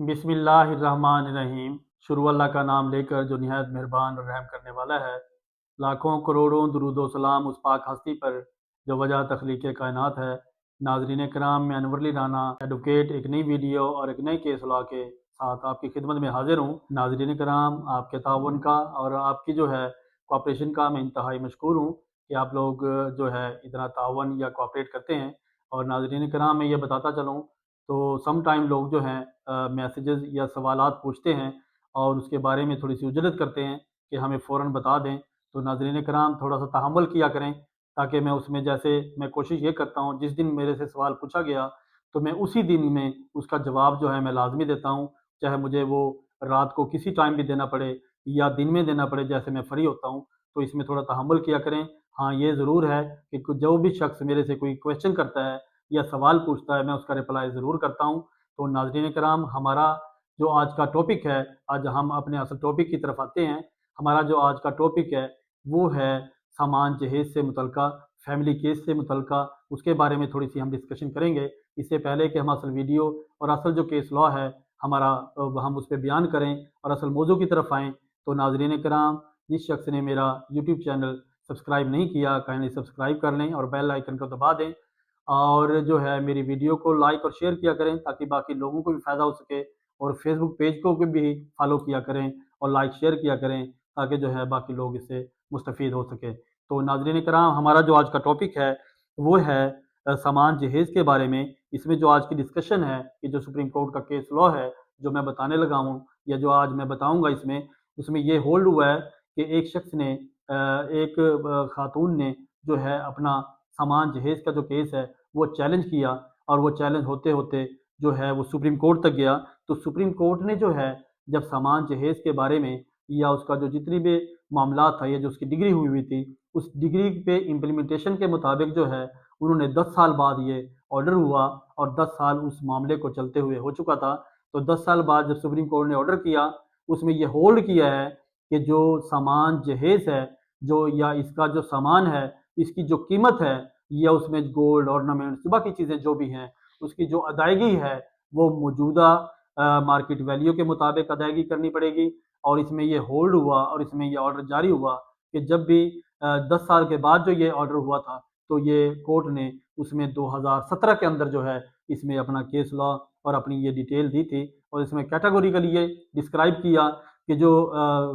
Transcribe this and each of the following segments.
बिस्मिल्लाहिर्रहमानिर्रहीम। शुरू अल्लाह का नाम लेकर जो निहायत मेहरबान और रहम करने वाला है। लाखों करोड़ों दुरूद व सलाम उस पाक हस्ती पर जो वजह तख्लीक़ कायनात है। नाज़रीन कराम, मैं अनवर अली राना एडवोकेट एक नई वीडियो और एक नए केस लॉ के साथ आपकी खिदमत में हाजिर हूँ। नाज़रीन कराम, आपके ताउन का और आपकी जो है कोऑपरेशन का मैं इंतहाई मशकूर हूँ कि आप लोग जो है इतना ताउन या कोऑपरेट करते हैं। और नाज़रीन कराम, मैं ये बताता चलूँ तो सम टाइम लोग जो हैं मैसेजेस या सवालात पूछते हैं और उसके बारे में थोड़ी सी उजरत करते हैं कि हमें फ़ौरन बता दें। तो नाज़रीन कराम, थोड़ा सा तहम्मुल किया करें ताकि मैं उसमें, जैसे मैं कोशिश ये करता हूँ जिस दिन मेरे से सवाल पूछा गया तो मैं उसी दिन में उसका जवाब जो है मैं लाजमी देता हूँ, चाहे मुझे वो रात को किसी टाइम भी देना पड़े या दिन में देना पड़े, जैसे मैं फ्री होता हूँ। तो इसमें थोड़ा तहम्मुल किया करें। हाँ, ये ज़रूर है कि जो भी शख्स मेरे से कोई क्वेश्चन करता है या सवाल पूछता है, मैं उसका रिप्लाई ज़रूर करता हूँ। तो नाज़रीन कराम, हमारा जो आज का टॉपिक है, आज हम अपने असल टॉपिक की तरफ आते हैं। हमारा जो आज का टॉपिक है वो है सामान जहेज़ से मुतल्लिका, फैमिली केस से मुतल्लिका, उसके बारे में थोड़ी सी हम डिस्कशन करेंगे। इससे पहले कि हम असल वीडियो और असल जो केस लॉ है हमारा हम उस पर बयान करें और असल मौजू की तरफ आएँ, तो नाज़रीन कराम, जिस शख्स ने मेरा यूट्यूब चैनल सब्सक्राइब नहीं किया, काइंडली सब्सक्राइब कर लें और बेल आइकन को दबा दें। और जो है मेरी वीडियो को लाइक और शेयर किया करें ताकि बाकी लोगों को भी फ़ायदा हो सके। और फेसबुक पेज को भी फॉलो किया करें और लाइक शेयर किया करें ताकि जो है बाकी लोग इससे मुस्तफ़ीद हो सके। तो नाज़रीन कराम, हमारा जो आज का टॉपिक है वो है सामान जहेज़ के बारे में। इसमें जो आज की डिस्कशन है कि जो सुप्रीम कोर्ट का केस लॉ है जो मैं बताने लगा हूँ या जो आज मैं बताऊँगा, उसमें ये होल्ड हुआ है कि एक शख्स ने एक खातून ने जो है अपना सामान जहेज़ का जो केस है वो चैलेंज किया और वो चैलेंज होते होते जो है वो सुप्रीम कोर्ट तक गया। तो सुप्रीम कोर्ट ने जो है जब सामान जहेज़ के बारे में या उसका जो जितनी भी मामला था या जो उसकी डिग्री हुई हुई थी, उस डिग्री पे इम्प्लीमेंटेशन के मुताबिक जो है उन्होंने 10 साल बाद ये ऑर्डर हुआ और 10 साल उस मामले को चलते हुए हो चुका था। तो 10 साल बाद जब सुप्रीम कोर्ट ने ऑर्डर किया, उसमें ये होल्ड किया है कि जो सामान जहेज़ है, जो या इसका जो सामान है, इसकी जो कीमत है या उसमें गोल्ड, ऑर्नामेंट्स, बाकी चीज़ें जो भी हैं, उसकी जो अदायगी है वो मौजूदा मार्केट वैल्यू के मुताबिक अदायगी करनी पड़ेगी। और इसमें ये होल्ड हुआ और इसमें ये ऑर्डर जारी हुआ कि जब भी 10 साल के बाद जो ये ऑर्डर हुआ था, तो ये कोर्ट ने उसमें 2017 के अंदर जो है इसमें अपना केस लॉ और अपनी ये डिटेल दी थी और इसमें कैटेगोरिकली ये डिस्क्राइब किया कि जो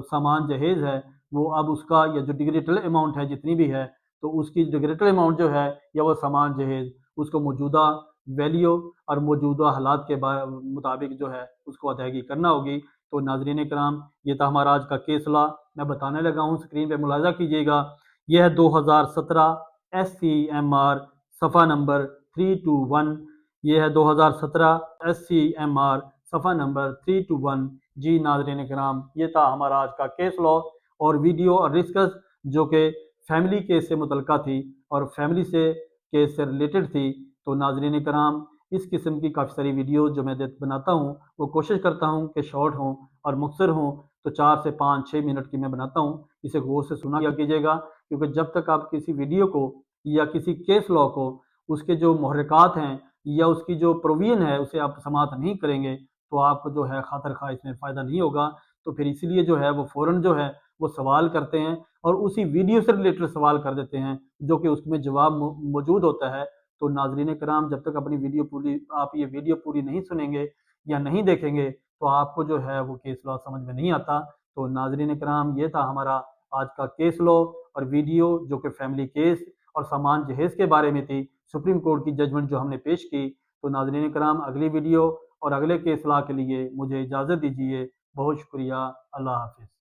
सामान जहेज़ है वो अब उसका या जो डिग्रेडेबल अमाउंट है जितनी भी है, तो उसकी डिग्रेडेबल अमाउंट जो है या वो सामान जहेज़ उसको मौजूदा वैल्यू और मौजूदा हालात के मुताबिक जो है उसको अदायगी करना होगी। तो नाज़रीन कराम, ये था हमारा आज का केस लॉ। मैं बताने लगा हूँ, स्क्रीन पे मुलाज़ा कीजिएगा। यह है 2017 SCMR सफ़ा नंबर 321। ये है 2017 SCMR सफ़ा नंबर 321। जी नाज़रीन कराम, ये था हमारा आज का केस लॉ और वीडियो और डिस्कस जो कि फैमिली केस से मुतल्लिका थी और फैमिली से केस से रिलेटेड थी। तो नाज़रीन कराम, इस किस्म की काफ़ी सारी वीडियो जो मैं बनाता हूँ वो कोशिश करता हूँ कि शॉर्ट हों और मुख्तसर हों। तो 4 से 5-6 मिनट की मैं बनाता हूँ, इसे गौर से सुना कीजिएगा, क्योंकि जब तक आप किसी वीडियो को या किसी केस लॉ को उसके जो मुहर्रिकात हैं या उसकी जो प्रोविज़न है उसे आप समाअत नहीं करेंगे तो आपको जो है खातर खा इसमें फ़ायदा नहीं होगा। तो फिर इसीलिए जो है वो फ़ौरन जो है वो सवाल करते हैं और उसी वीडियो से रिलेटेड सवाल कर देते हैं जो कि उसमें जवाब मौजूद होता है। तो नाज़रीन कराम, जब तक अपनी वीडियो पूरी आप ये वीडियो पूरी नहीं सुनेंगे या नहीं देखेंगे तो आपको जो है वो केस लॉ समझ में नहीं आता। तो नाज़रीन कराम, ये था हमारा आज का केस लॉ और वीडियो जो कि फैमिली केस और सामान जहेज़ के बारे में थी, सुप्रीम कोर्ट की जजमेंट जो हमने पेश की। तो नाज़रीन कराम, अगली वीडियो और अगले केस लॉ के लिए मुझे इजाज़त दीजिए। बहुत शुक्रिया। अल्लाह हाफ़िज़।